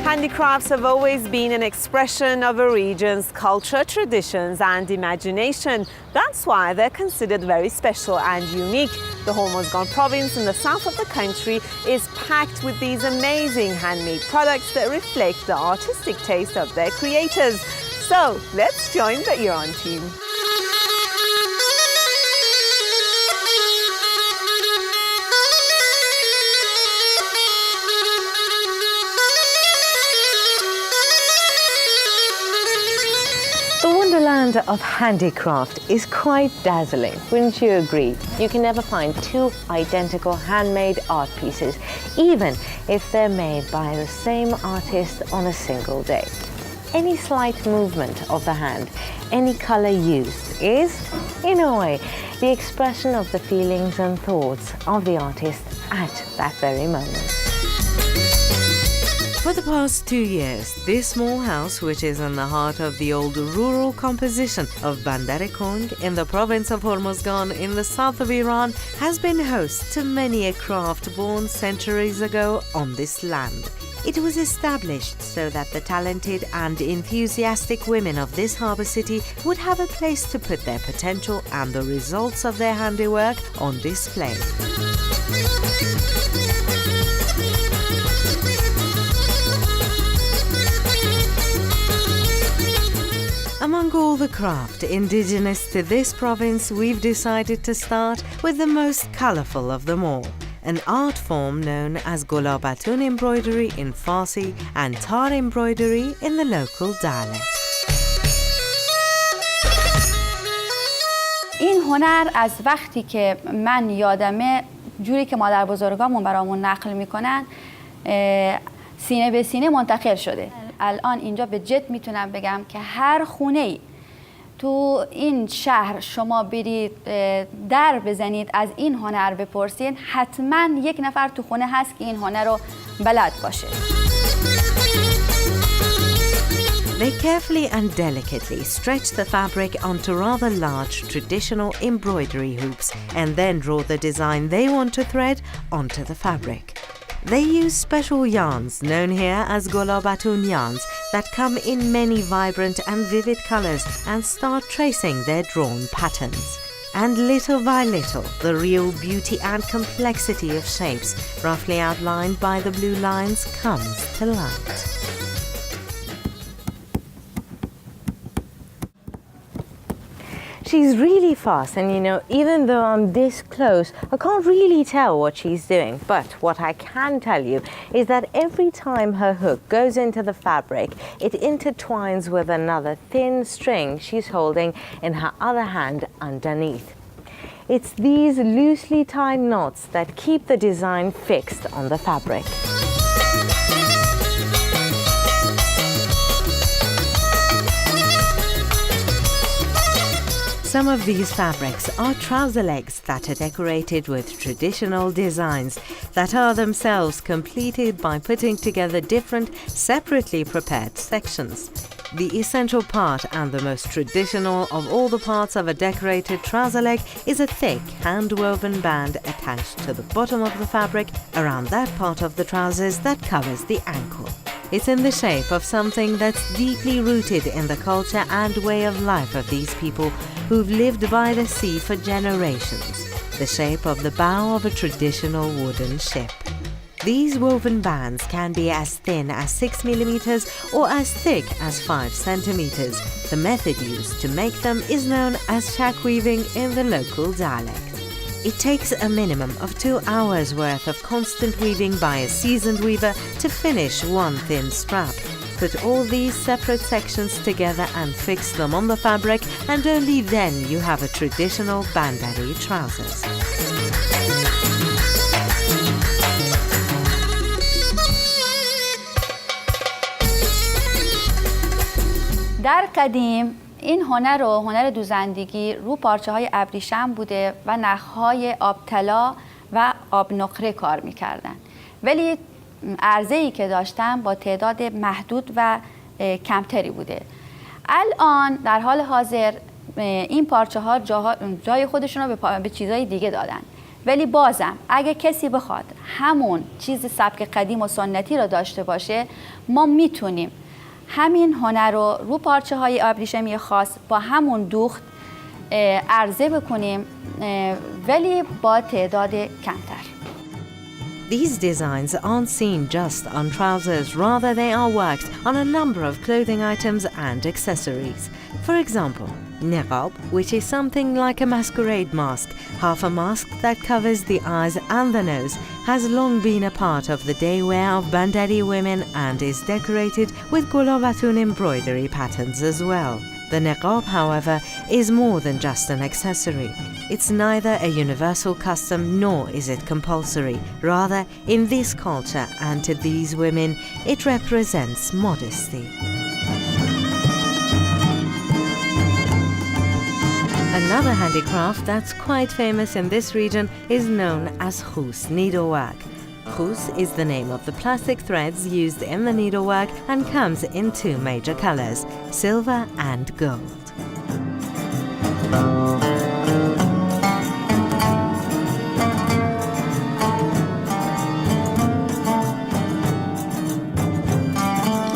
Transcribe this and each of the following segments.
Handicrafts have always been an expression of a region's culture, traditions and imagination. That's why they're considered very special and unique. The Hormuz province in the south of the country is packed with these amazing handmade products that reflect the artistic taste of their creators. So let's join the Iran team. The land of handicraft is quite dazzling, wouldn't you agree? You can never find two identical handmade art pieces, even if they're made by the same artist on a single day. Any slight movement of the hand, any color used is, in a way, the expression of the feelings and thoughts of the artist at that very moment. For the past 2 years, this small house, which is in the heart of the old rural composition of Bandar Kong in the province of Hormuz in the south of Iran, has been host to many a craft born centuries ago on this land. It was established so that the talented and enthusiastic women of this harbour city would have a place to put their potential and the results of their handiwork on display. Among all the craft indigenous to this province, we've decided to start with the most colourful of them all, an art form known as gulabatun embroidery in Farsi and tar embroidery in the local dialect. این هنر از وقتی که من یادمه جوری که مادر بزرگامون برامون نقل میکنن سینه به سینه منتقل شده. الان اینجا به جد میتونم بگم که هر خونه‌ای تو این شهر شما برید در بزنید از این هنر بپرسین، حتما یک نفر تو خونه هست که این هنر رو بلد باشه. They carefully and delicately stretch the fabric onto rather large traditional embroidery hoops and then draw the design they want to thread onto the fabric. They use special yarns, known here as gulabatun yarns, that come in many vibrant and vivid colors and start tracing their drawn patterns. And little by little, the real beauty and complexity of shapes, roughly outlined by the blue lines, comes to light. She's really fast, and you know, even though I'm this close, I can't really tell what she's doing. But what I can tell you is that every time her hook goes into the fabric, it intertwines with another thin string she's holding in her other hand underneath. It's these loosely tied knots that keep the design fixed on the fabric. Some of these fabrics are trouser legs that are decorated with traditional designs that are themselves completed by putting together different, separately prepared sections. The essential part and the most traditional of all the parts of a decorated trouser leg is a thick, hand-woven band attached to the bottom of the fabric around that part of the trousers that covers the ankle. It's in the shape of something that's deeply rooted in the culture and way of life of these people who've lived by the sea for generations, the shape of the bow of a traditional wooden ship. These woven bands can be as thin as 6 millimeters or as thick as 5 centimeters. The method used to make them is known as shack weaving in the local dialect. It takes a minimum of 2 hours worth of constant weaving by a seasoned weaver to finish one thin strap. Put all these separate sections together and fix them on the fabric, and only then you have a traditional bandari trousers. در قدیم این هنر دوزندگی رو پارچه های ابریشم بوده و نخهای آبطلا و آب نقره کار میکردن، ولی عرضه‌ای که داشتن با تعداد محدود و کمتری بوده. الان در حال حاضر این پارچه ها جای خودشون رو به چیزای دیگه دادن. ولی بازم اگه کسی بخواد همون چیز سبک قدیم و سنتی رو داشته باشه، ما میتونیم همین هنر رو پارچه های ابریشمی خاص با همون دوخت عرضه بکنیم، ولی با تعداد کمتر. These designs aren't seen just on trousers, rather they are worked on a number of clothing items and accessories. For example, niqab, which is something like a masquerade mask, half a mask that covers the eyes and the nose, has long been a part of the day wear of Bandari women and is decorated with gulabatun embroidery patterns as well. The niqab, however, is more than just an accessory. It's neither a universal custom nor is it compulsory. Rather, in this culture and to these women, it represents modesty. Another handicraft that's quite famous in this region is known as khus needlework. Khus is the name of the plastic threads used in the needlework and comes in two major colors, silver and gold.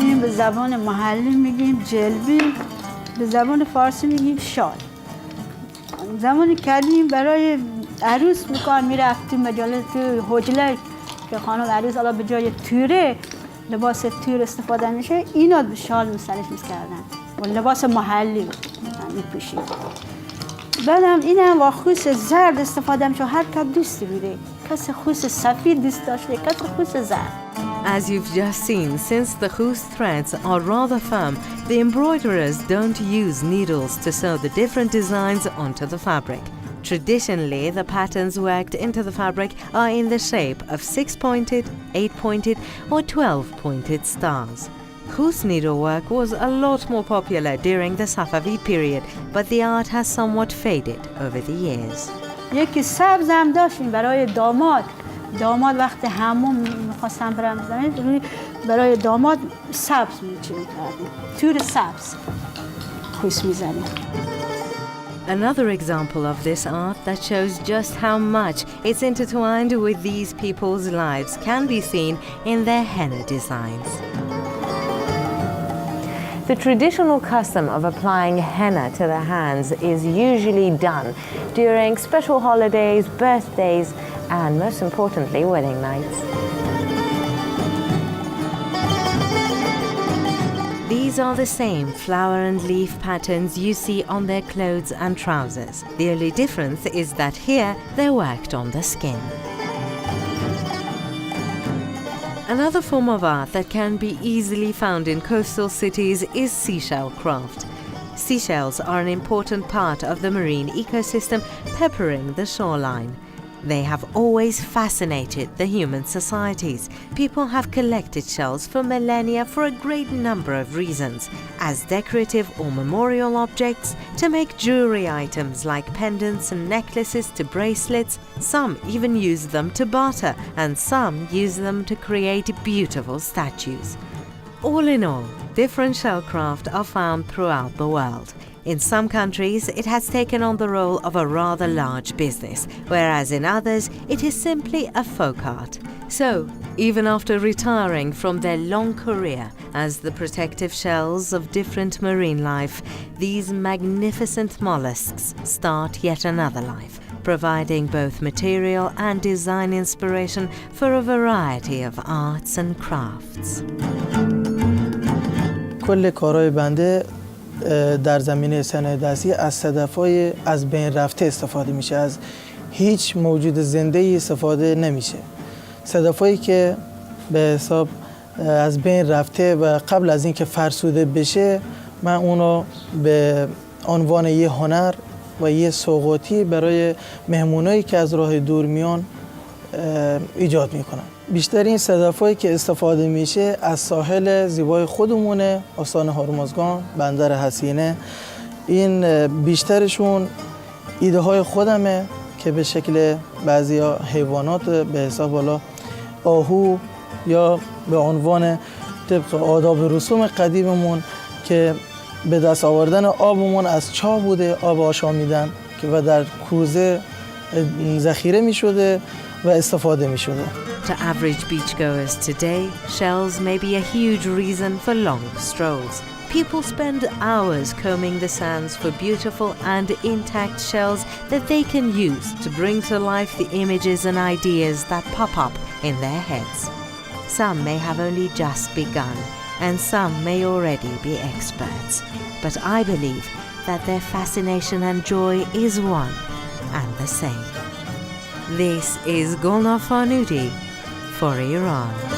این به زبان محلی میگیم جلبی، به زبان فارسی میگیم شال. زمان قدیم برای عروس بکار میرفتیم مجالس حجله که خانم عروس الان به جای توره لباس تور استفاده میشه، اینا شال سرش میکردن و لباس محلی میپوشید. بعدم اینم با خوس زرد استفاده میشه، هر کس دوست بیره، کسی خوس سفید دوست داشته، کسی خوس زرد. As you've just seen, since the khus threads are rather firm, the embroiderers don't use needles to sew the different designs onto the fabric. Traditionally, the patterns worked into the fabric are in the shape of 6-pointed, 8-pointed or 12-pointed stars. Khus needlework was a lot more popular during the Safavid period, but the art has somewhat faded over the years. یکی سبز هم داشتیم برای داماد وقتی همون میخواستم برم زمین روی برای داماد سبز میکردیم، تور سبز خوش میزنیم. Another example of this art that shows just how much it's intertwined with these people's lives can be seen in their henna designs. The traditional custom of applying henna to the hands is usually done during special holidays, birthdays, and most importantly, wedding nights. These are the same flower and leaf patterns you see on their clothes and trousers. The only difference is that here they're worked on the skin. Another form of art that can be easily found in coastal cities is seashell craft. Seashells are an important part of the marine ecosystem peppering the shoreline. They have always fascinated the human societies. People have collected shells for millennia for a great number of reasons, as decorative or memorial objects, to make jewelry items like pendants and necklaces to bracelets. Some even use them to barter, and some use them to create beautiful statues. All in all, different shellcraft are found throughout the world. In some countries, it has taken on the role of a rather large business, whereas in others, it is simply a folk art. So, even after retiring from their long career as the protective shells of different marine life, these magnificent mollusks start yet another life, providing both material and design inspiration for a variety of arts and crafts. کل کارهای بنده در زمینه صنایع دستی از صدف‌های از بین رفته استفاده میشه، از هیچ موجود زنده‌ای استفاده نمیشه. صدف‌هایی که به حساب از بین رفته و قبل از اینکه فرسوده بشه، من اونو به عنوان یه هنر و یه سوغاتی برای مهمونایی که از راه دور میان ایجاد میکنم. بیشترین صدف‌هایی که استفاده میشه از ساحل زیبای خودمونه، استان هرمزگان، بندر حسینه. این بیشترشون ایده های خودمه که به شکل بعضی حیوانات به حساب حالا آهو یا به عنوان طبق آداب و رسوم قدیممون که به دست آوردن آبمون از چاه بوده، آب آشامیدن که و در کوزه ذخیره می شده و استفاده می شده. To average beachgoers today, shells may be a huge reason for long strolls. People spend hours combing the sands for beautiful and intact shells that they can use to bring to life the images and ideas that pop up in their heads. Some may have only just begun, and some may already be experts. But I believe that their fascination and joy is one and the same. This is Gulnaz Farnudi for Iran.